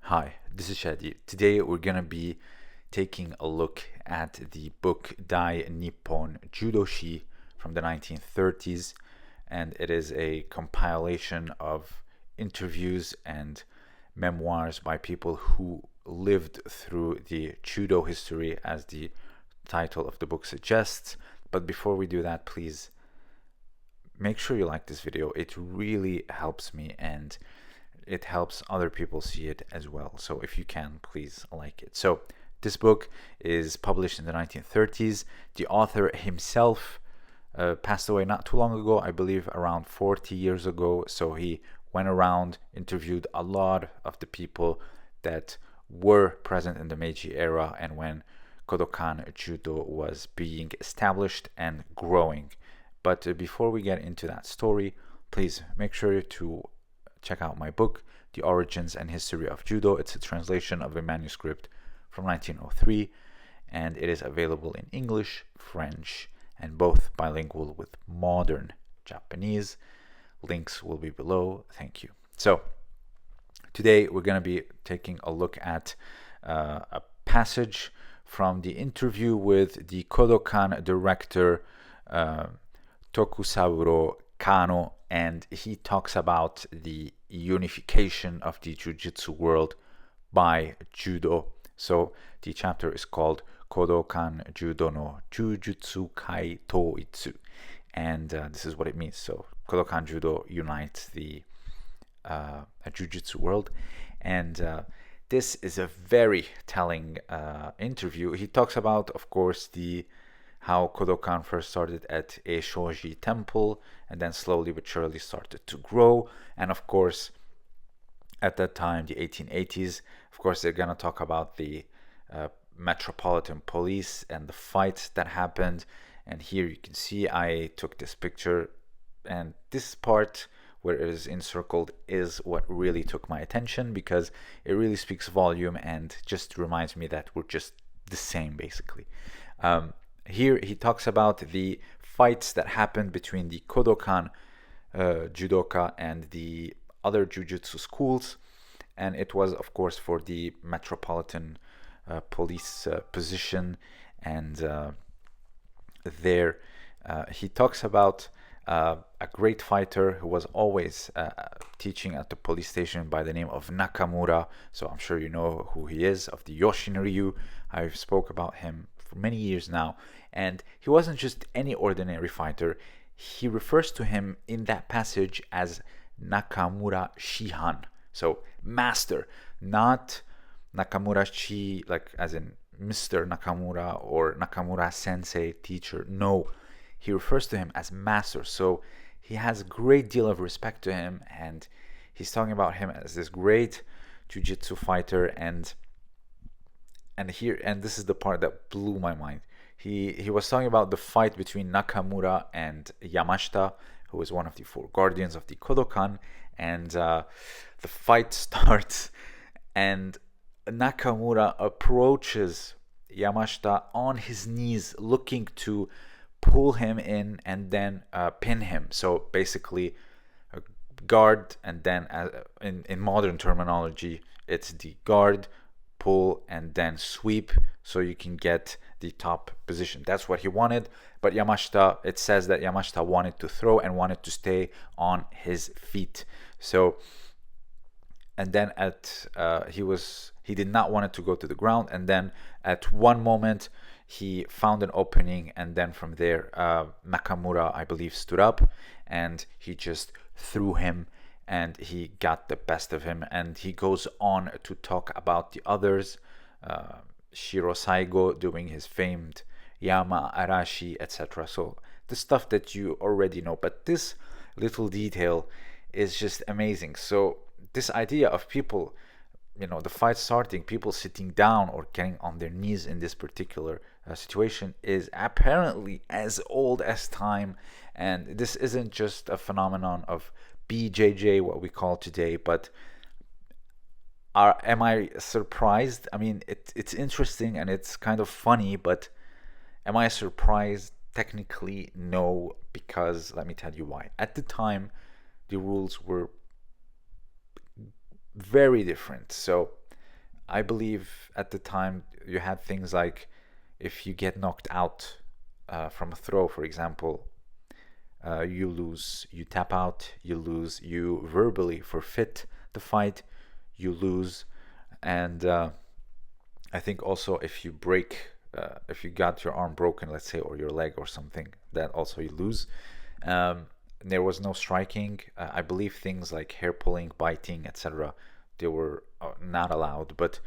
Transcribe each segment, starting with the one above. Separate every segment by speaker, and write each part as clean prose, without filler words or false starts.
Speaker 1: Hi, this is Shadi. Today we're gonna be taking a look at the book Dai Nippon Judoshi from the 1930s, and it is a compilation of interviews and memoirs by people who lived through the judo history, as the title of the book suggests. But before we do that, please make sure you like this video. It really helps me and it helps other people see it as well. So if you can, please like it. So this book is published in the 1930s. The author himself passed away not too long ago, I believe around 40 years ago. So he went around, interviewed a lot of the people that were present in the Meiji era and when Kodokan Judo was being established and growing. But before we get into that story, please make sure to check out my book, The Origins and History of Judo. It's a translation of a manuscript from 1903, and it is available in English, French, and both bilingual with modern Japanese. Links will be below. Thank you. So today we're going to be taking a look at a passage from the interview with the Kodokan director Tokusaburo Kano, and he talks about the unification of the Jujutsu world by Judo. So the chapter is called Kodokan Judo no Jujutsu Kai Toitsu, and this is what it means. So Kodokan Judo unites the Jujutsu world, and this is a very telling interview. He talks about, of course, how Kodokan first started at a shoji temple and then slowly but surely started to grow. And of course, at that time, the 1880s, of course, they're going to talk about the Metropolitan police and the fights that happened. And here you can see I took this picture, and this part where it is encircled is what really took my attention, because it really speaks volume and just reminds me that we're just the same, basically. Here he talks about the fights that happened between the Kodokan judoka and the other jujutsu schools, and it was, of course, for the Metropolitan police position. And there he talks about a great fighter who was always teaching at the police station by the name of Nakamura. So I'm sure you know who he is, of the Yoshinryu. I've spoke about him for many years now, and he wasn't just any ordinary fighter. He refers to him in that passage as Nakamura Shihan, so master, not Nakamura Shi like as in Mr. Nakamura or Nakamura Sensei, teacher. No, he refers to him as master. So he has a great deal of respect to him, and he's talking about him as this great jiu-jitsu fighter. And this is the part that blew my mind. He was talking about the fight between Nakamura and Yamashita, who is one of the four guardians of the Kodokan. And the fight starts, and Nakamura approaches Yamashita on his knees, looking to pull him in and then pin him. So basically, guard, and then in modern terminology, it's the guard, pull, and then sweep, so you can get the top position. That's what he wanted. But Yamashita, it says that Yamashita wanted to throw and wanted to stay on his feet. So, and then he did not want it to go to the ground. And then at one moment he found an opening, and then from there Nakamura, I believe, stood up and he just threw him, and he got the best of him. And he goes on to talk about the others, Shiro Saigo doing his famed Yama Arashi, etc. So the stuff that you already know, but this little detail is just amazing. So this idea of people, the fight starting, people sitting down or getting on their knees in this particular situation is apparently as old as time. And this isn't just a phenomenon of BJJ, what we call today, but am I surprised? I mean, it's interesting and it's kind of funny, but am I surprised? Technically, no, because let me tell you why. At the time, the rules were very different. So I believe at the time you had things like, if you get knocked out from a throw, for example, you lose, you tap out, you lose, you verbally forfeit the fight, you lose. And I think also if you break, if you got your arm broken, let's say, or your leg or something, that also you lose. There was no striking. I believe things like hair pulling, biting, etc., they were not allowed. But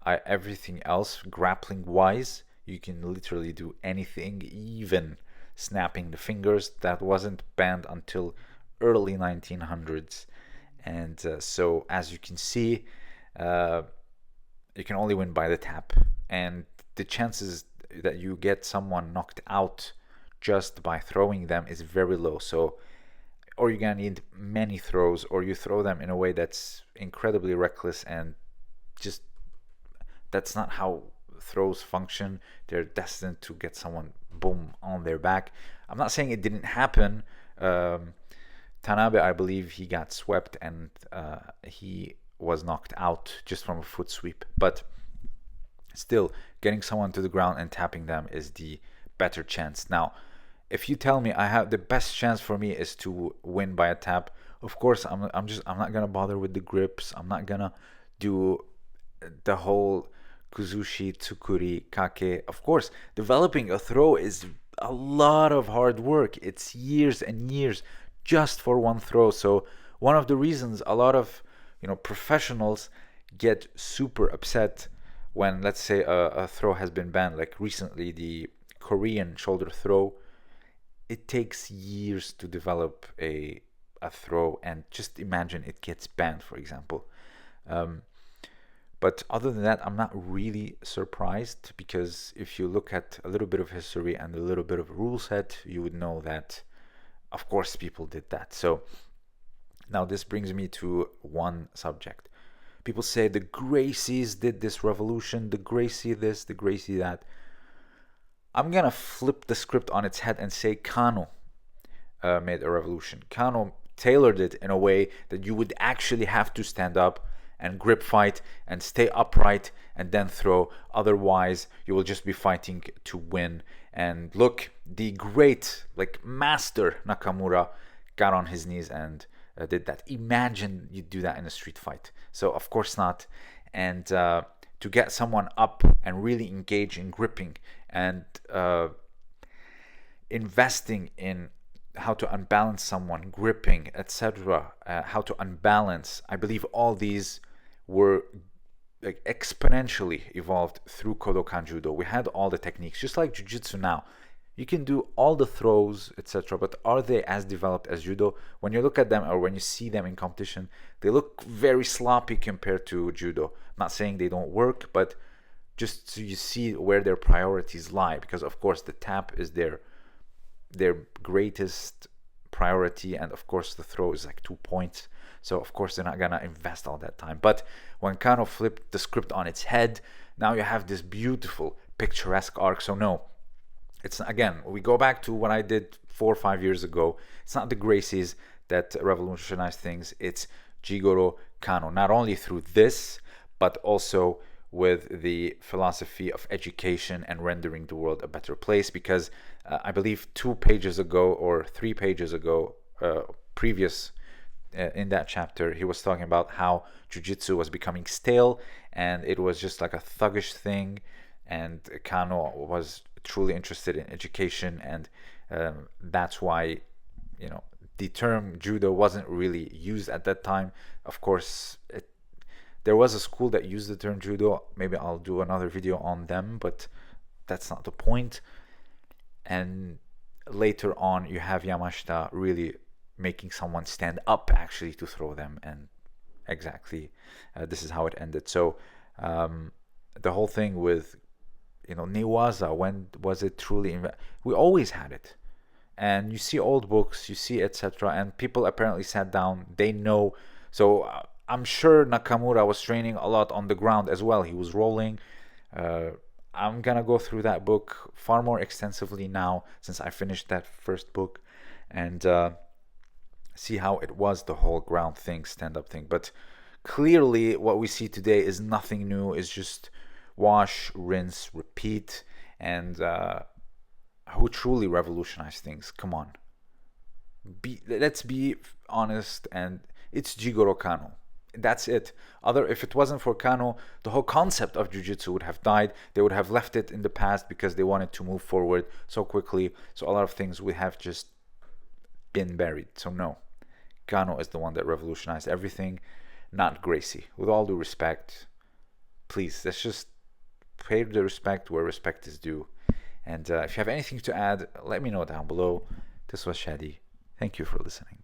Speaker 1: everything else, grappling wise, you can literally do anything, even snapping the fingers. That wasn't banned until early 1900s. And so, as you can see, you can only win by the tap. And the chances that you get someone knocked out just by throwing them is very low. So, or you're gonna need many throws, or you throw them in a way that's incredibly reckless, and just that's not how throws function. They're destined to get someone boom on their back. I'm not saying it didn't happen. Tanabe, I believe he got swept and he was knocked out just from a foot sweep. But still, getting someone to the ground and tapping them is the better chance. Now, if you tell me I have the best chance for me is to win by a tap, of course I'm not gonna bother with the grips. I'm not gonna do the whole kuzushi, tsukuri, kake. Of course, developing a throw is a lot of hard work. It's years and years just for one throw. So one of the reasons a lot of professionals get super upset when, let's say, a throw has been banned, like recently the Korean shoulder throw. It takes years to develop a throw, and just imagine it gets banned, for example. But other than that, I'm not really surprised, because if you look at a little bit of history and a little bit of rule set, you would know that, of course, people did that. So now this brings me to one subject. People say the Gracies did this revolution, the Gracie this, the Gracie that. I'm gonna flip the script on its head and say Kano made a revolution. Kano tailored it in a way that you would actually have to stand up and grip fight and stay upright and then throw. Otherwise, you will just be fighting to win. And look, the great, like, master Nakamura got on his knees and did that. Imagine you do that in a street fight. So of course not. And to get someone up and really engage in gripping and investing in how to unbalance someone, gripping, etc., how to unbalance, I believe all these were like exponentially evolved through Kodokan Judo. We had all the techniques, just like Jujutsu now. You can do all the throws, etc., but are they as developed as Judo? When you look at them or when you see them in competition, they look very sloppy compared to Judo. I'm not saying they don't work, but just so you see where their priorities lie, because of course the tap is their greatest priority, and of course the throw is like 2 points. So of course they're not gonna invest all that time. But when Kano flipped the script on its head, now you have this beautiful picturesque arc. So no, it's, again, we go back to what I did 4 or 5 years ago. It's not the Gracies that revolutionized things. It's Jigoro Kano, not only through this, but also with the philosophy of education and rendering the world a better place. Because I believe 2 pages ago or 3 pages ago, previous in that chapter, he was talking about how Jiu-Jitsu was becoming stale and it was just like a thuggish thing, and Kano was truly interested in education, and that's why the term judo wasn't really used at that time. Of course, there was a school that used the term judo. Maybe I'll do another video on them, but that's not the point. And later on, you have Yamashita really making someone stand up actually to throw them, and exactly this is how it ended. So the whole thing with Newaza, when was it truly we always had it, and you see old books, you see etc., and people apparently sat down, they know. So I'm sure Nakamura was training a lot on the ground as well. He was rolling. I'm gonna go through that book far more extensively now since I finished that first book, and see how it was, the whole ground thing, stand-up thing. But clearly what we see today is nothing new. It's just wash, rinse, repeat. And who truly revolutionized things? Come on. Let's be honest, and it's Jigoro Kano. That's it. If it wasn't for Kano, the whole concept of Jujutsu would have died. They would have left it in the past because they wanted to move forward so quickly. So a lot of things would have just been buried. So no, Kano is the one that revolutionized everything, not Gracie. With all due respect, please, let's just pay the respect where respect is due. And if you have anything to add, let me know down below. This was Shadi. Thank you for listening.